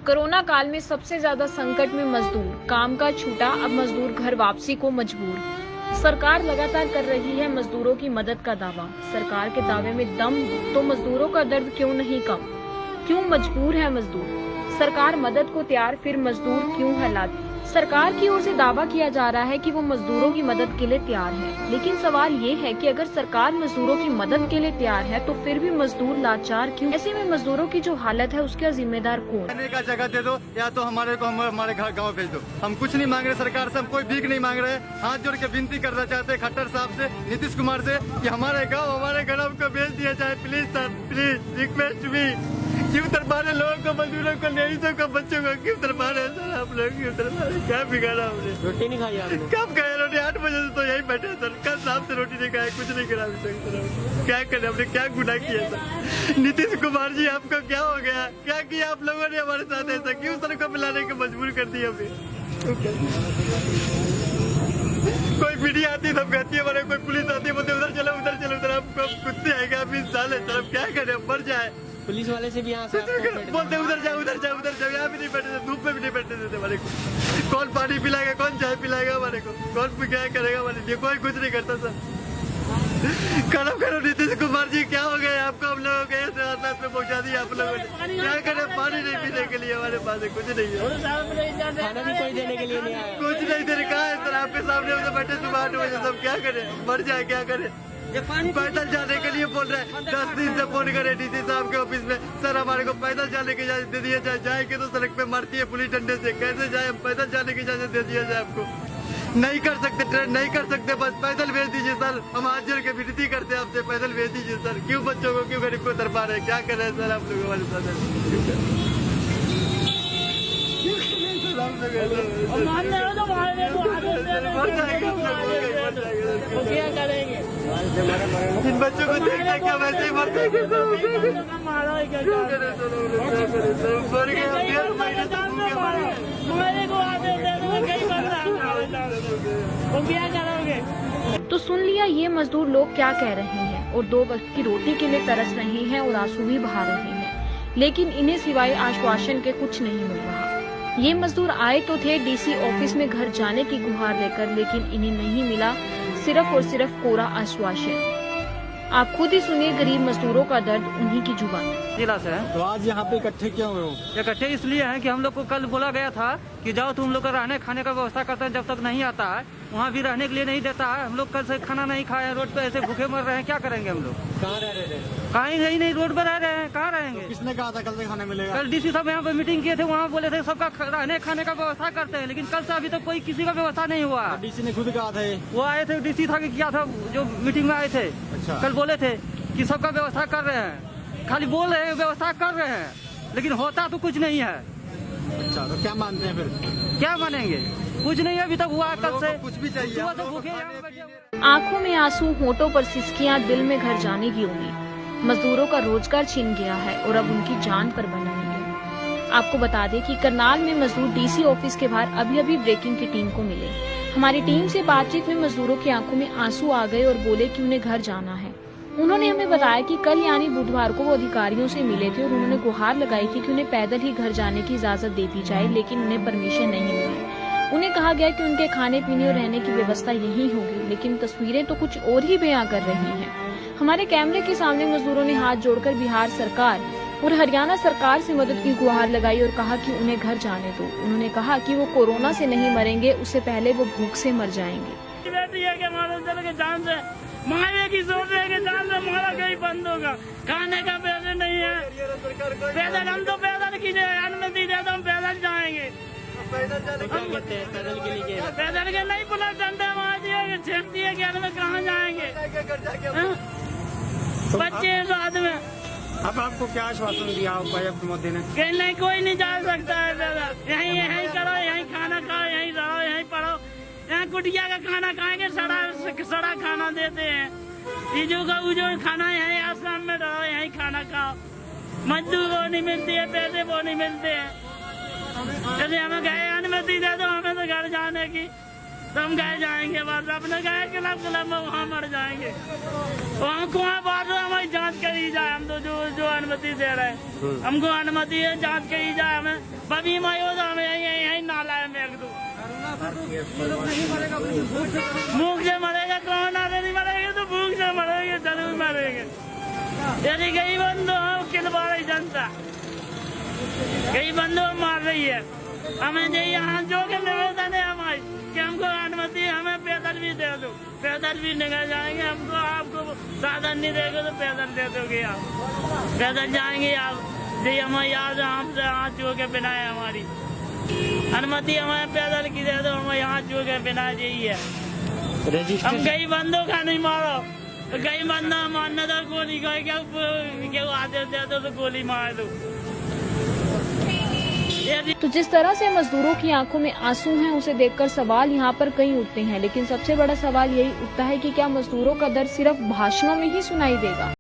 Corona काल में सबसे ज्यादा संकट में मजदूर, काम का छूटा, अब मजदूर घर वापसी को मजबूर। सरकार लगातार कर रही है मजदूरों की मदद का दावा। सरकार के दावे में दम तो मजदूरों का दर्द क्यों नहीं कम? क्यों मजबूर है मजदूर? सरकार मदद को तैयार, फिर मजदूर क्यों है लाचार? सरकार की ओर से दावा किया जा रहा है कि वो मजदूरों की मदद के लिए तैयार है, लेकिन सवाल ये है कि अगर सरकार मजदूरों की मदद के लिए तैयार है तो फिर भी मजदूर लाचार क्यों? ऐसे में मजदूरों की जो हालत है उसका जिम्मेदार कौन? रहने का जगह दे दो या तो हमारे गाँव भेज दो। हम कुछ नहीं मांग रहे सरकार से, हम कोई भीख नहीं मांग रहे। हाथ जोड़ के विनती करना चाहते हैं खट्टर साहब से, नीतीश कुमार से कि हमारे घर हमको भेज दिया जाए। प्लीज सर, प्लीज रिक्वेस्ट भी। क्यों तरफा रहे लोगों को, मजदूरों को, लेडीजों को, बच्चों को क्यों तरफा रहे सर? आप लोग क्यों तरफा रहे? क्या बिगाड़ा हमने? रोटी नहीं खाई आपने? कब खाए रोटी? 8 बजे से तो यही बैठे सर। कल शाम से रोटी नहीं खाए, कुछ नहीं करा अभी तक सर। क्या करें, हमने क्या गुनाह किया सर? नीतीश कुमार जी आपको क्या हो गया? क्या किया आप लोगों ने हमारे साथ ऐसा? क्यों सर को मिलाने को मजबूर कर दिया हमें? कोई मीडिया आती है तब कहती है, हमारे कोई पुलिस आती है बोलते उधर चलो उधर चलो उधर। आपको कुत्ते आएगा आप इंसान है सर, अब क्या करें, मर जाए। पुलिस वाले से भी यहाँ से बोलते उधर जाओ उधर जाओ उधर जाओ। यहाँ भी नहीं बैठे, धूप में भी नहीं बैठने देते हमारे को। कौन पानी पिलाएगा, कौन चाय पिलाएगा हमारे को, कौन क्या करेगा हमारे लिए? कोई कुछ नहीं करता सर। खत्म करो नीतीश कुमार जी, क्या हो गया आपको? हम लोगों के ऐसे हालात में पहुँचा दिया आप लोगों ने। क्या करें, पानी नहीं पीने के लिए हमारे पास कुछ नहीं है। खाना भी कोई देने के लिए नहीं आया। कुछ नहीं दे रहा है सर, आपके सामने उधर बैठे सुबह 8 बजे। सब क्या करें, मर जाए, क्या करें? पैदल जाने के लिए बोल रहे हैं। 10 दिन से फोन करे डीसी साहब के ऑफिस में, सर हमारे को पैदल जाने की इजाजत दे दिया जाए। जाएंगे तो सड़क पे मारती है पुलिस डंडे से, कैसे जाए? हम पैदल जाने की इजाजत दे दिया जाए आपको? नहीं कर सकते, ट्रेन नहीं कर सकते, बस पैदल भेज दीजिए सर। हम हाथ जोड़ के विनती करते हैं आपसे, पैदल भेज दीजिए सर। क्यों बच्चों को, क्यों गरीब को तरफा रहे? क्या कर रहे हैं सर आप लोग हमारे साथ? क्या करेंगे? इन बच्चों को देख देख के वैसे ही मरते हैं। क्या करोगे? तो सुन लिया ये मजदूर लोग क्या कह रहे हैं, और 2 वक्त की रोटी के लिए तरस रहे हैं और आंसू भी बहा रहे हैं, लेकिन इन्हें सिवाय आश्वासन के कुछ नहीं मिल रहा। ये मजदूर आए तो थे डीसी ऑफिस में घर जाने की गुहार लेकर, लेकिन इन्हें नहीं मिला सिर्फ और सिर्फ कोरा आश्वासन। आप खुद ही सुनिए गरीब मजदूरों का दर्द उन्हीं की जुबान। जिला से है। तो आज यहाँ पे इकट्ठे क्यों हुए हो? इकट्ठे इसलिए हैं कि हम लोग को कल बोला गया था कि जाओ तुम लोग का रहने खाने का व्यवस्था करते हैं, जब तक नहीं आता है वहाँ भी रहने के लिए नहीं देता है। हम लोग कल से खाना नहीं खाए, रोड पे ऐसे भूखे मर रहे हैं, क्या करेंगे हम लोग? कहाँ रह रहे थे? कहीं नहीं, रोड पर रह रहे हैं, कहाँ रहेंगे? किसने कहा था कल से खाना मिलेगा? कल डीसी साहब यहाँ पे मीटिंग किए थे, वहाँ बोले थे सबका रहने खाने का व्यवस्था करते हैं, लेकिन कल से अभी तक कोई किसी का व्यवस्था नहीं हुआ। डीसी ने खुद कहा था, वो आए थे, डीसी था कि किया था जो मीटिंग में आए थे। अच्छा। कल बोले थे कि सबका व्यवस्था कर रहे हैं, खाली बोल रहे हैं व्यवस्था कर रहे हैं, लेकिन होता तो कुछ नहीं है। अच्छा, तो क्या मानते हैं फिर? क्या मानेंगे? कुछ नहीं अभी तक हुआ। कल से कुछ भी चाहिए, सुबह से भूखे यहाँ बैठे हुए। आंखों में आंसू, होठों पर सिसकियां, दिल में घर जाने की उम्मीद। मजदूरों का रोजगार छिन गया है और अब उनकी जान पर बना है। आपको बता दें कि करनाल में मजदूर डीसी ऑफिस के बाहर अभी ब्रेकिंग की टीम को मिले। हमारी टीम से बातचीत में मजदूरों की आंखों में आंसू आ गए और बोले कि उन्हें घर जाना है। उन्होंने हमें बताया कि कल यानी बुधवार को वो अधिकारियों से मिले थे और उन्होंने गुहार लगाई थी कि उन्हें पैदल ही घर जाने की इजाजत दे दी जाए, लेकिन उन्हें परमिशन नहीं मिली। उन्हें कहा गया कि उनके खाने पीने और रहने की व्यवस्था यही होगी, लेकिन तस्वीरें तो कुछ और ही बयां कर रही हैं। हमारे कैमरे के सामने मजदूरों ने हाथ जोड़कर बिहार सरकार और हरियाणा सरकार से मदद की गुहार लगाई और कहा कि उन्हें घर जाने दो। उन्होंने कहा कि वो कोरोना से नहीं मरेंगे, उससे पहले वो भूख से मर जाएंगे। मारे की सोच रहे कि जान से हमारा कहीं बंद होगा, खाने का पैसे नहीं है। पैदल हम तो पैदल की अनुमति दे तो हम पैदल जाएंगे। पैदल के नहीं पुलिस डंडे वहाँ दिए, छेक दिए कि हमें कहाँ जाएंगे? बच्चे हैं साथ में। अब आपको क्या आश्वासन दिया मोदी ने? नहीं, कोई नहीं जा सकता है पैदल। यहीं करो, यहीं खाना खाओ, यहीं रहो, यहीं पढ़ो। यहाँ कुटिया का खाना खाएंगे, सड़ा खाना देते हैं। इजू का उजू खाना यहीं आश्रम में रहो, यहीं खाना खाओ। मजदूर वो नहीं मिलती है, पैसे वो नहीं मिलते हैं। यदि हमें गए अनुमति दे दो हमें तो घर जाने की। तो हम गए जाएंगे बस अपने गए क्लब में वहाँ मर जाएंगे। तो हमको वहाँ बात हमारी जांच करी जाए, हम तो जो अनुमति दे रहे हैं हमको अनुमति है, जांच करी जाए। हमें बबी माई हो तो हमें यही नाला है फेंक दो। भूख से मरेगा, कोरोना से नहीं मरेगा तो भूख से मरेंगे, जरूर मरेंगे। यदि कई बंदो किलवा रही जनता, कई बंदो मार रही है। हमें जो यहाँ जो के निवेदन है हमारी कि हमको अनुमति, हमें पैदल भी दे दो, पैदल भी निकल जाएंगे। हमको आपको साधन नहीं देगा तो पैदल दे दोगे आप, पैदल जाएंगे आप। जी हमें याद आपसे हाथ जो के बिना है हमारी अनुमति, हमें पैदल की दे दो, हमें यहाँ जो के बिना यही है। हम कई बंदों का नहीं मारो, तो कई बंदा मारना था गोली का क्या आदेश दे दो तो गोली मार दो। तो जिस तरह से मजदूरों की आंखों में आंसू हैं, उसे देखकर सवाल यहाँ पर कई उठते हैं। लेकिन सबसे बड़ा सवाल यही उठता है कि क्या मजदूरों का दर्द सिर्फ भाषणों में ही सुनाई देगा।